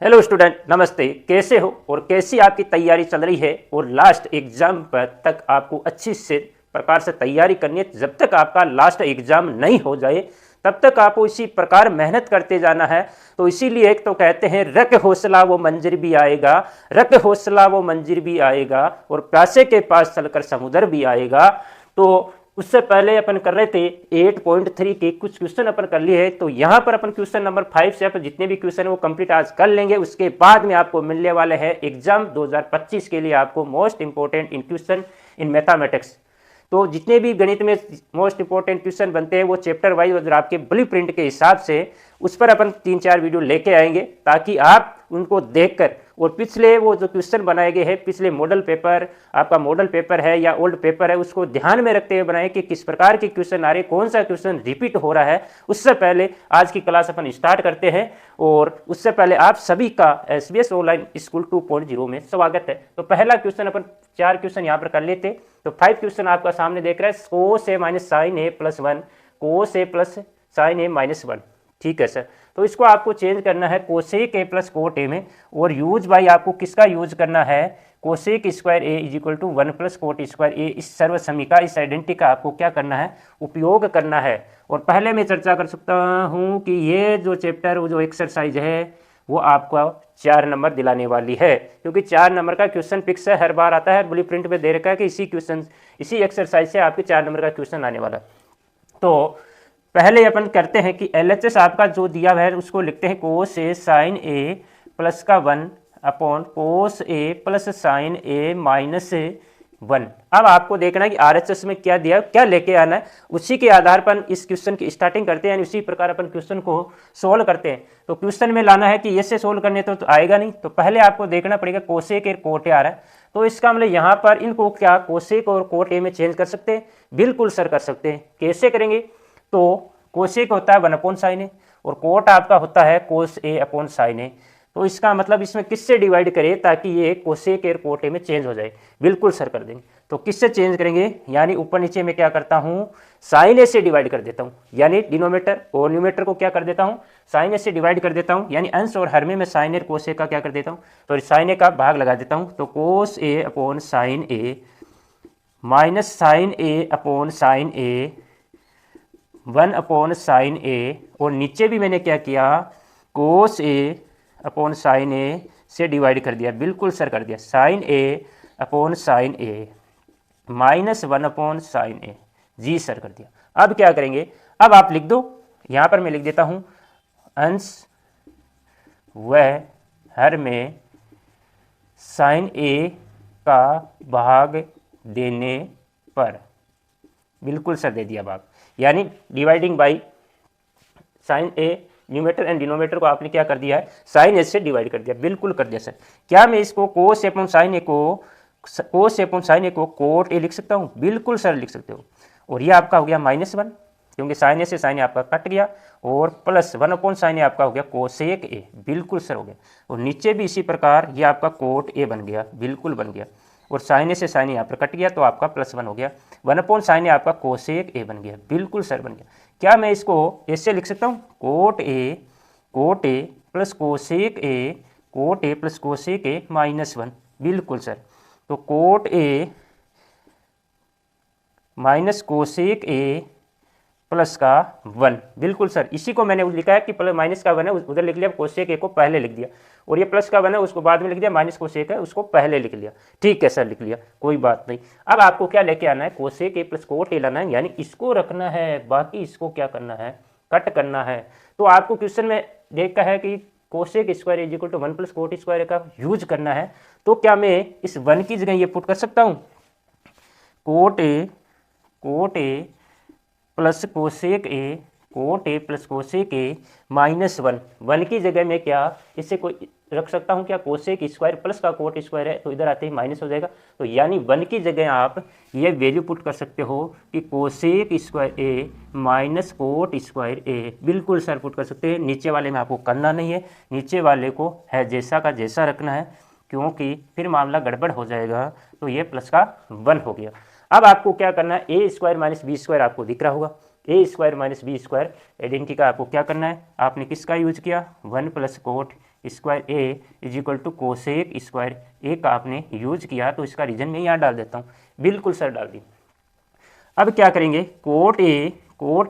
Hello student, नमस्ते। कैसे हो और कैसी आपकी तैयारी चल रही है और लास्ट एग्जाम पर तक आपको अच्छी से प्रकार से तैयारी करनी है। जब तक आपका लास्ट एग्जाम नहीं हो जाए तब तक आपको इसी प्रकार मेहनत करते जाना है। तो इसीलिए एक तो कहते हैं रख हौसला वो मंजिल भी आएगा, रख हौसला वो मंजिल भी आएगा और प्यासे के पास चलकर समुद्र भी आएगा। तो उससे पहले अपन कर रहे थे 8.3 के कुछ क्वेश्चन अपन कर लिए हैं। तो यहाँ पर अपन क्वेश्चन नंबर 5 से अपन जितने भी क्वेश्चन है वो कंप्लीट आज कर लेंगे। उसके बाद में आपको मिलने वाले हैं एग्जाम 2025 के लिए आपको most important in question in mathematics. तो जितने भी गणित में मोस्ट इंपोर्टेंट क्वेश्चन बनते हैं वो चैप्टर वाइज और आपके ब्लूप्रिंट के हिसाब से उस पर अपन 3-4 वीडियो लेके आएंगे ताकि आप उनको देखकर और पिछले वो जो क्वेश्चन बनाए गए हैं, पिछले मॉडल पेपर, आपका मॉडल पेपर है या ओल्ड पेपर है, उसको ध्यान में रखते हुए बनाएं कि किस प्रकार के क्वेश्चन आ रहे, कौन सा क्वेश्चन रिपीट हो रहा है। उससे पहले आज की क्लास अपन स्टार्ट करते हैं और उससे पहले आप सभी का SBS ऑनलाइन स्कूल 2.0 में स्वागत है। तो पहला क्वेश्चन अपन 4 क्वेश्चन यहाँ पर कर लेते। तो 5 क्वेश्चन आपका सामने देख रहा है, cos a minus sine A plus 1, cos a plus sine A minus 1। ठीक है सर। तो इसको आपको चेंज करना है cosec a plus cot a में और यूज बाई आपको किसका यूज करना है, cosec square A is equal to 1 plus cot square a. इस सर्वसमी का, इस आइडेंटिटी का आपको क्या करना है, उपयोग करना है। और पहले मैं चर्चा कर सकता हूँ कि ये जो चैप्टर, वो जो एक्सरसाइज है वो आपको 4 नंबर दिलाने वाली है, क्योंकि 4 नंबर का क्वेश्चन फिक्स है, हर बार आता है, ब्लूप्रिंट में दे रखा है कि इसी एक्सरसाइज से आपके 4 नंबर का क्वेश्चन आने वाला है। तो पहले अपन करते हैं कि LHS आपका जो दिया है उसको लिखते हैं कोस ए साइन ए प्लस का 1 upon cos A plus sine A minus 1। अब आपको देखना है कि RHS में क्या दिया, क्या लेके आना है, उसी के आधार पर इस क्वेश्चन की स्टार्टिंग करते हैं, उसी प्रकार अपन क्वेश्चन को सोल्व करते हैं। तो क्वेश्चन में लाना है कि ऐसे सोल्व करने तो आएगा नहीं, तो पहले आपको देखना पड़ेगा कोसेक और कोट ए आ रहा है। तो इसका मतलब यहाँ पर इनको क्या कोसेक और कोट ए में चेंज कर सकते हैं? बिल्कुल सर कर सकते हैं। कैसे करेंगे? तो कोसेक होता है 1 अपॉन साइन ए और कोट आपका होता है कोस ए अपॉन साइन ए। तो इसका मतलब इसमें किससे डिवाइड करें ताकि ये कोसेक और कोट ए में चेंज हो जाए? बिल्कुल सर कर देंगे। तो किससे चेंज करेंगे? यानी ऊपर नीचे में क्या करता हूँ, साइन ए से डिवाइड कर देता हूँ, यानी डिनोमीटर और न्यूमेटर को क्या कर देता हूँ, साइन ए से डिवाइड कर देता हूँ। यानी अंश और हर में मैं साइन ए कोस ए का क्या कर देता हूँ, तो साइन ए का भाग लगा देता हूँ। तो कोस ए upon sine A minus sine A upon sine A 1 upon sine ए, और नीचे भी मैंने क्या किया, कोस ए अपॉन साइन ए से डिवाइड कर दिया। बिल्कुल सर कर दिया। Sign A upon sine A minus 1 upon sine A. Ji sir कर दिया। अब क्या करेंगे, अब आप लिख दो, यहाँ पर मैं लिख देता हूँ अंश व हर में साइन ए का भाग देने पर। बिल्कुल सर दे दिया भाग, यानी dividing by sine A, numerator and denominator को आपने क्या कर दिया है, साइन ए से डिवाइड कर दिया। बिल्कुल कर दिया सर। क्या मैं इसको कोस ए अपॉन साइन ए को कोट ए लिख सकता हूँ? बिल्कुल सर लिख सकते हो। और ये आपका हो गया -1, क्योंकि साइन ए से साइन ए आपका कट गया, और प्लस 1 अपॉन साइन ए आपका हो गया कोसेक ए। बिल्कुल सर हो गया। और नीचे भी इसी प्रकार ये आपका कोट ए बन गया। बिल्कुल बन गया। और साइन ए से साइन ए यहाँ पर कट गया तो आपका +1 हो गया। 1 अपॉन साइन ए आपका कोसेक ए बन गया। बिल्कुल सर बन गया। क्या मैं इसको ऐसे लिख सकता हूँ, cot A plus cot A plus cosec ए -1। बिल्कुल सर। तो cot A minus cosec a plus का 1। बिल्कुल सर। इसी को मैंने लिखा है कि प्लस माइनस का 1 है उधर लिख लिया, कोसेक ए को पहले लिख दिया, और ये प्लस का 1 है उसको बाद में लिख दिया, माइनस कोसेक है उसको पहले लिख लिया। ठीक है सर, लिख लिया, कोई बात नहीं। अब आपको क्या लेके आना है, कोसेक ए प्लस कोट ए लाना है, यानी इसको रखना है, बाकी इसको क्या करना है, कट करना है। तो आपको क्वेश्चन में देखा है कि cosec square is equal to 1 plus cot square का यूज करना है। तो क्या मैं इस 1 की जगह ये पुट कर सकता हूँ, cot A plus cosec a plus cosec ए -1। 1 की जगह में क्या इससे कोई रख सकता हूँ क्या, कोसेक स्क्वायर प्लस का कोट स्क्वायर है तो इधर आते ही माइनस हो जाएगा। तो यानी 1 की जगह आप ये वैल्यू पुट कर सकते हो कि कोसेक स्क्वायर ए माइनस कोट स्क्वायर ए। बिल्कुल सर पुट कर सकते हैं। नीचे वाले में आपको करना नहीं है, नीचे वाले को है जैसा का जैसा रखना है, क्योंकि फिर मामला गड़बड़ हो जाएगा। तो ये प्लस का 1 हो गया। अब आपको क्या करना है, a square minus B square आपको दिख रहा होगा, a square minus B square identity का आपको क्या करना है, आपने किसका यूज किया, 1 plus cot square A is equal to cosec square a का आपने यूज किया, तो इसका रीजन मैं यहाँ डाल देता हूँ। बिल्कुल सर डाल दी। अब क्या करेंगे, cot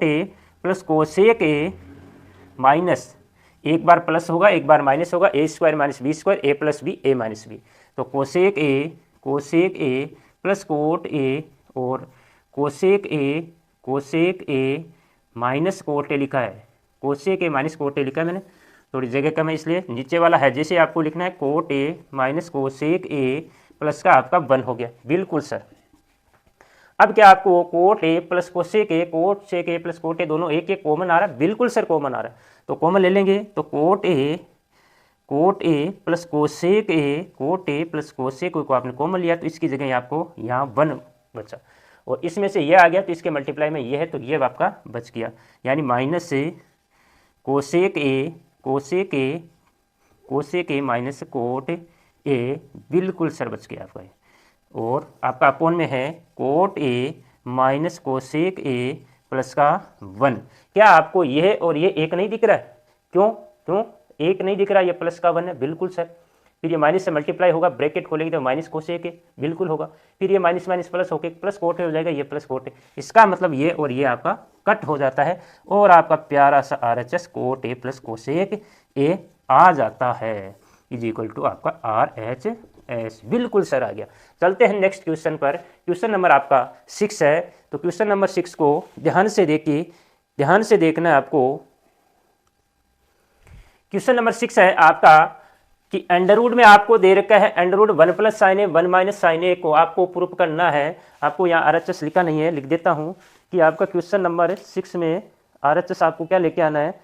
A plus cosec a minus, एक बार प्लस होगा एक बार माइनस होगा, a square minus B square, A plus B a minus b. तो cosec a plus cot a और cosec a minus cot a लिखा है, cosec a minus cot a लिखा है मैंने, थोड़ी जगह कम है इसलिए नीचे वाला है जैसे आपको लिखना है cot A minus cosec a plus का आपका 1 हो गया। बिल्कुल सर। अब क्या आपको cot A plus cosec a plus cot ए दोनों एक कॉमन आ रहा है। बिल्कुल सर कॉमन आ रहा है, तो कॉमन ले लेंगे। तो cot A plus cosec a plus cosec को आपने कॉमन लिया, तो इसकी जगह आपको यहाँ 1 बचा और इसमें से ये आ गया, तो इसके मल्टीप्लाई में ये है, तो ये आपका बच गया, यानी माइनस से कोसेक ए माइनस कोट ए। बिल्कुल सर बच गया आपका। और आपका अपोन में है cot A minus cosec a plus का 1। क्या आपको यह और ये एक नहीं दिख रहा है? क्यों एक नहीं दिख रहा, ये प्लस का 1 है। बिल्कुल सर। फिर ये माइनस से मल्टीप्लाई होगा, ब्रैकेट खोलेंगे तो माइनस कोसेक ए बिल्कुल होगा, फिर ये माइनस माइनस प्लस होके प्लस कोट ए हो जाएगा, ये प्लस कोट ए। इसका मतलब ये और ये आपका कट हो जाता है और आपका प्यारा सा RHS cot A plus cosec A आ जाता है, इज इक्वल टू आपका RHS। बिल्कुल सर आ गया। चलते हैं नेक्स्ट क्वेश्चन पर। क्वेश्चन नंबर आपका 6 है। तो क्वेश्चन नंबर 6 को ध्यान से देखना है आपको। क्वेश्चन नंबर 6 है आपका कि अंडरवुड में आपको दे रखा है अंडरवुड 1 प्लस साइन ए 1 माइनस साइन ए को आपको प्रूफ करना है। आपको यहाँ RHS लिखा नहीं है, लिख देता हूँ कि आपका क्वेश्चन नंबर 6 में RHS आपको क्या लेके आना है,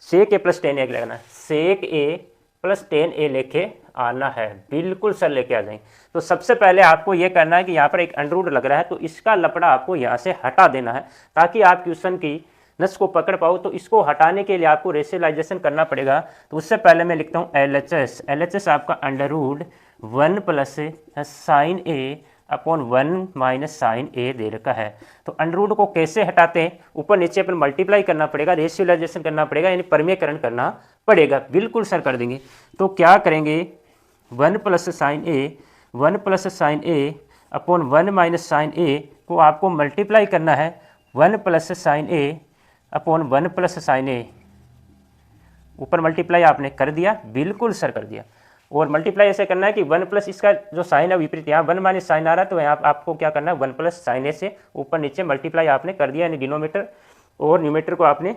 सेक ए प्लस 10 ए लेना है, सेक ए प्लस 10 ए लेके आना है। बिल्कुल सर लेके आ जाएंगे। तो सबसे पहले आपको ये करना है कि यहाँ पर एक अंडरवुड लग रहा है, तो इसका लपड़ा आपको यहाँ से हटा देना है ताकि आप क्वेश्चन की नस को पकड़ पाओ। तो इसको हटाने के लिए आपको रेशनलाइजेशन करना पड़ेगा। तो उससे पहले मैं लिखता हूँ LHS आपका अंडरवुड 1 प्लस साइन ए अपॉन 1 माइनस साइन ए दे रखा है। तो अंडरवुड को कैसे हटाते हैं, ऊपर नीचे पर मल्टीप्लाई करना पड़ेगा, रेशनलाइजेशन करना पड़ेगा, यानी परमीकरण करना पड़ेगा। बिल्कुल सर कर देंगे। तो क्या करेंगे, 1 प्लस साइन ए अपॉन 1 माइनस साइन ए को आपको मल्टीप्लाई करना है 1 प्लस साइन ए अपॉन 1 प्लस साइन ए। ऊपर मल्टीप्लाई आपने कर दिया। बिल्कुल सर कर दिया। और मल्टीप्लाई ऐसे करना है कि 1 प्लस इसका जो साइन है विपरीत, यहाँ 1 माइनस साइन आ रहा है, तो यहाँ आपको क्या करना है 1 प्लस साइन ए से ऊपर नीचे मल्टीप्लाई आपने कर दिया, यानी डिनोमीटर और न्यूमेटर को आपने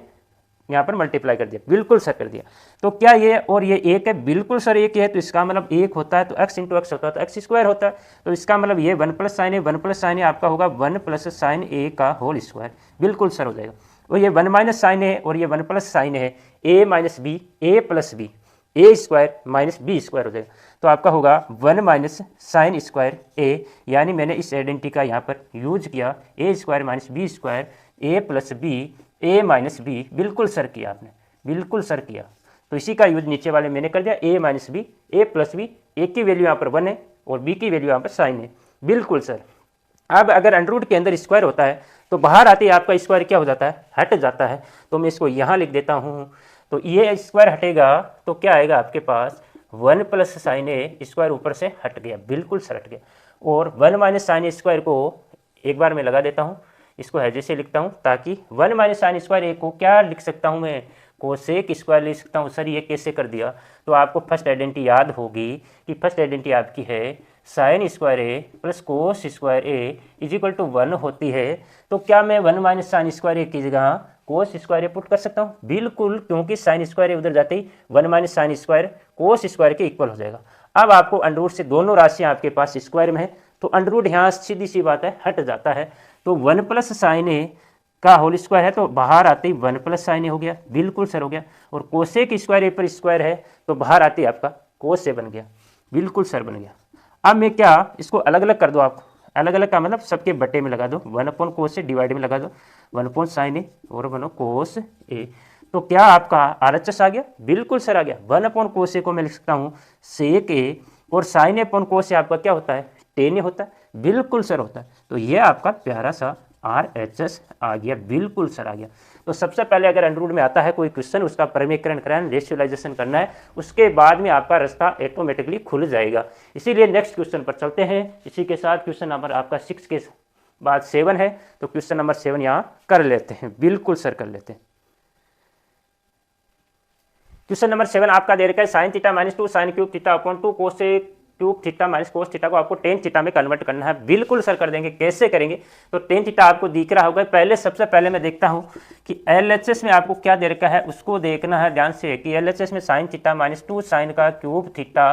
यहाँ पर मल्टीप्लाई कर दिया। बिल्कुल सर कर दिया। तो क्या ये और ये एक है? बिल्कुल सर एक है। तो इसका मतलब एक होता है तो x इंटू एक्स होता है तो x स्क्वायर होता है। तो इसका मतलब ये 1 प्लस साइन ए आपका होगा 1 प्लस साइन ए का होल स्क्वायर। बिल्कुल सर हो जाएगा। और ये 1 माइनस साइन है और ये 1 प्लस साइन है, a minus B A plus B, A square minus B square हो जाएगा। तो आपका होगा 1 माइनस साइन स्क्वायर ए, यानी मैंने इस आइडेंटिटी का यहाँ पर यूज किया, ए square minus B square A plus B a minus B. बिल्कुल सर किया आपने, बिल्कुल सर किया। तो इसी का यूज नीचे वाले मैंने कर दिया, ए minus B A plus B, ए की वैल्यू यहाँ पर 1 है और बी की वैल्यू यहाँ पर साइन है। बिल्कुल सर। अब अगर अंडरवुड के अंदर स्क्वायर होता है तो बाहर आते ही आपका स्क्वायर क्या हो जाता है, हट जाता है। तो मैं इसको यहाँ लिख देता हूँ। तो ये स्क्वायर हटेगा तो क्या आएगा आपके पास 1 प्लस साइन ए स्क्वायर ऊपर से हट गया। बिल्कुल सर हट गया। और 1 माइनस साइन ए स्क्वायर को एक बार मैं लगा देता हूँ, इसको है जैसे लिखता हूँ, ताकि 1 माइनस साइन स्क्वायर ए को क्या लिख सकता हूँ मैं, कोसेक स्क्वायर लिख सकता हूँ। सर ये कैसे कर दिया? तो आपको फर्स्ट आइडेंटिटी याद होगी कि फर्स्ट आइडेंटिटी आपकी है sine square A plus cos square A is equal to 1 होती है। तो क्या मैं 1 माइनस साइन स्क्वायर ए की जगह कोस स्क्वायर ए पुट कर सकता हूँ? बिल्कुल, क्योंकि साइन स्क्वायर ए उधर जाते ही 1 minus sine square cos square के इक्वल हो जाएगा। अब आपको अंडरवुड से दोनों राशियाँ आपके पास स्क्वायर में है, तो अंडरवुड यहाँ सीधी सी बात है हट जाता है। तो 1 प्लस साइन ए का होल स्क्वायर है तो बाहर आते ही 1 प्लस साइन ए हो गया। बिल्कुल सर हो गया। और कोसेक स्क्वायर ए पर स्क्वायर है तो बाहर आते ही आपका कोस ए बन गया। बिल्कुल सर बन गया। अब मैं क्या इसको अलग अलग कर दो, आपको अलग अलग का मतलब सबके बटे में लगा दो, 1 अपॉन कोस ए डिवाइड में लगा दो 1 अपॉन साइन ए और 1 कोस ए। तो क्या आपका RHS आ गया? बिल्कुल सर आ गया। 1 अपॉन कोस ए को मैं लिख सकता हूँ सेक ए और साइन ए अपॉन कोस ए आपका क्या होता है, टेन ए होता है। बिल्कुल सर होता है। तो ये आपका प्यारा सा RHS आ गया, बिल्कुल सर आ गया। तो सबसे पहले अगर अंडरवुड में आता है कोई क्वेश्चन, उसका परिमेयकरण करना है, रेशियोलाइजेशन करना है, उसके बाद में आपका रास्ता ऑटोमेटिकली खुल जाएगा। इसीलिए नेक्स्ट क्वेश्चन पर चलते हैं। इसी के साथ क्वेश्चन नंबर आपका 6 के बाद 7 है, तो क्वेश्चन नंबर 7 यहाँ कर लेते हैं, बिल्कुल सर कर लेते हैं। क्वेश्चन नंबर 7 आपका दे रखा है sine theta minus 2 sine cube theta upon 2 cos cube theta minus cos theta को आपको टेन थीटा में कन्वर्ट करना है। बिल्कुल सर कर देंगे। कैसे करेंगे? तो टेन थीटा आपको दिख रहा होगा। पहले सबसे पहले मैं देखता हूं कि LHS में आपको क्या दे रखा है, उसको देखना है ध्यान से कि LHS में साइन थीटा माइनस 2 साइन का cube theta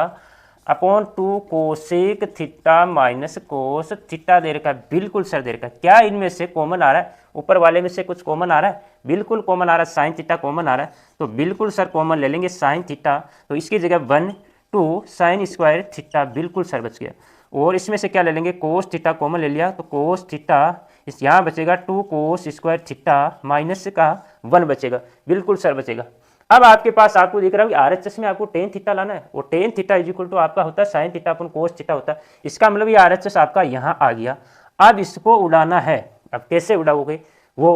upon 2 cosec theta minus cos theta दे रखा है। बिल्कुल सर दे रखा है। क्या इनमें से कॉमन आ रहा है? ऊपर वाले में से कुछ कॉमन आ रहा है? बिल्कुल कॉमन आ रहा है, साइन थीटा कॉमन आ रहा है। तो बिल्कुल सर कॉमन ले लेंगे साइन थीटा, तो इसकी जगह 1 2 साइन स्क्वायर थीटा, बिल्कुल सर बच गया। और इसमें से क्या ले लेंगे, कोस थीटा कॉमन ले लिया, तो कोस थीटा इस यहाँ बचेगा 2 कोस स्क्वायर थीटा माइनस का 1 बचेगा, बिल्कुल सर बचेगा। अब आपके पास आपको दिख रहा है कि RHS में आपको टेन थीटा लाना है, और tan theta is equal to आपका होता है sine theta upon cos theta होता है। इसका मतलब ये RHS आपका यहाँ आ गया। अब इसको उड़ाना है। अब कैसे उड़ाओगे वो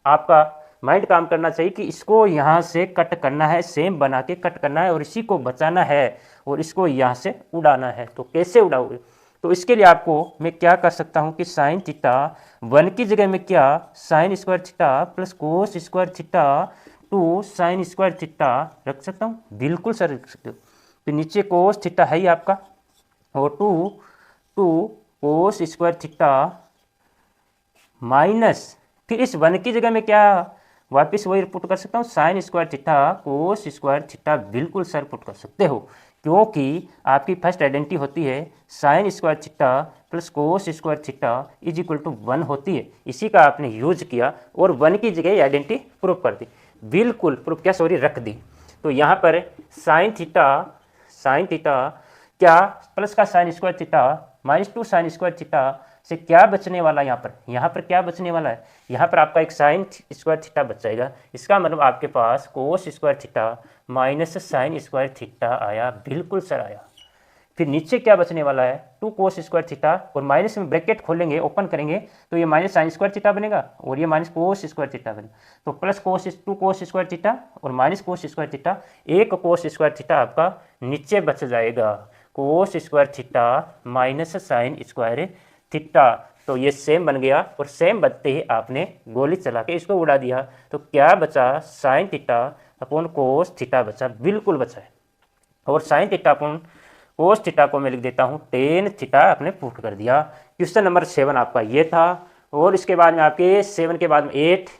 आपका माइंड काम करना चाहिए कि इसको यहाँ से कट करना है, सेम बना के कट करना है, और इसी को बचाना है और इसको यहाँ से उड़ाना है। तो कैसे उड़ाओगे? तो इसके लिए आपको मैं क्या कर सकता हूँ कि साइन थीटा 1 की जगह में क्या sign square theta plus cos square theta 2 sign square theta रख सकता हूँ, बिल्कुल सर रख सकते हो। तो नीचे कोस थीटा है ही आपका, और 2 कोस स्क्वायर थीटा माइनस, फिर इस 1 की जगह में क्या वापस वही पुट कर सकता हूँ sine square theta cos square theta, बिल्कुल सर पुट कर सकते हो, क्योंकि आपकी फर्स्ट आइडेंटिटी होती है sine square theta plus cos square theta is equal to 1 होती है। इसी का आपने यूज किया और 1 की जगह आइडेंटिटी प्रूफ कर दी, बिल्कुल प्रूफ क्या सॉरी रख दी। तो यहाँ पर साइन थीटा क्या प्लस का sign square theta minus 2 sign square theta से क्या बचने वाला है, यहाँ पर क्या बचने वाला है, यहाँ पर आपका एक साइन स्क्वायर थीटा बच जाएगा। इसका मतलब आपके पास cos square theta minus sine square theta आया, बिल्कुल सर आया। फिर नीचे क्या बचने वाला है, 2 कोस स्क्वायर थीटा, और माइनस में ब्रैकेट खोलेंगे ओपन करेंगे तो ये माइनस साइन स्क्वायर थीटा बनेगा और ये माइनस कोस स्क्वायर थीटा बनेगा। तो प्लस 2 कोस स्क्वायर थीटा और माइनस कोस स्क्वायर थीटा, एक कोस स्क्वायर थीटा आपका नीचे बच जाएगा, कोस square theta minus sine square theta. तो ये सेम बन गया, और सेम बनते ही आपने गोली चला के इसको उड़ा दिया, तो क्या बचा sine theta upon cos theta बचा, बिल्कुल बचा है। और sine theta upon cos theta को मैं लिख देता हूँ टेन थीटा, आपने पुट कर दिया। क्वेश्चन नंबर 7 आपका ये था। और इसके बाद में आपके 7 के बाद में 8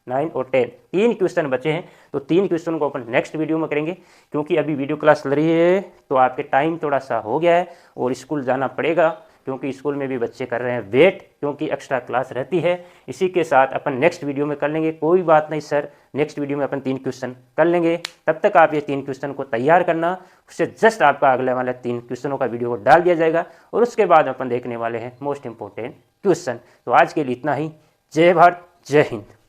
9 और 10 3 क्वेश्चन बचे हैं। तो 3 क्वेश्चन को अपन नेक्स्ट वीडियो में करेंगे, क्योंकि अभी वीडियो क्लास चल रही है तो आपके टाइम थोड़ा सा हो गया है और स्कूल जाना पड़ेगा, क्योंकि स्कूल में भी बच्चे कर रहे हैं वेट, क्योंकि एक्स्ट्रा क्लास रहती है। इसी के साथ अपन नेक्स्ट वीडियो में कर लेंगे। कोई बात नहीं सर, नेक्स्ट वीडियो में अपन 3 क्वेश्चन कर लेंगे। तब तक आप ये 3 क्वेश्चन को तैयार करना, उससे जस्ट आपका अगले वाले 3 क्वेश्चनों का वीडियो को डाल दिया जाएगा, और उसके बाद अपन देखने वाले हैं मोस्ट इंपॉर्टेंट क्वेश्चन। तो आज के लिए इतना ही। जय भारत, जय हिंद।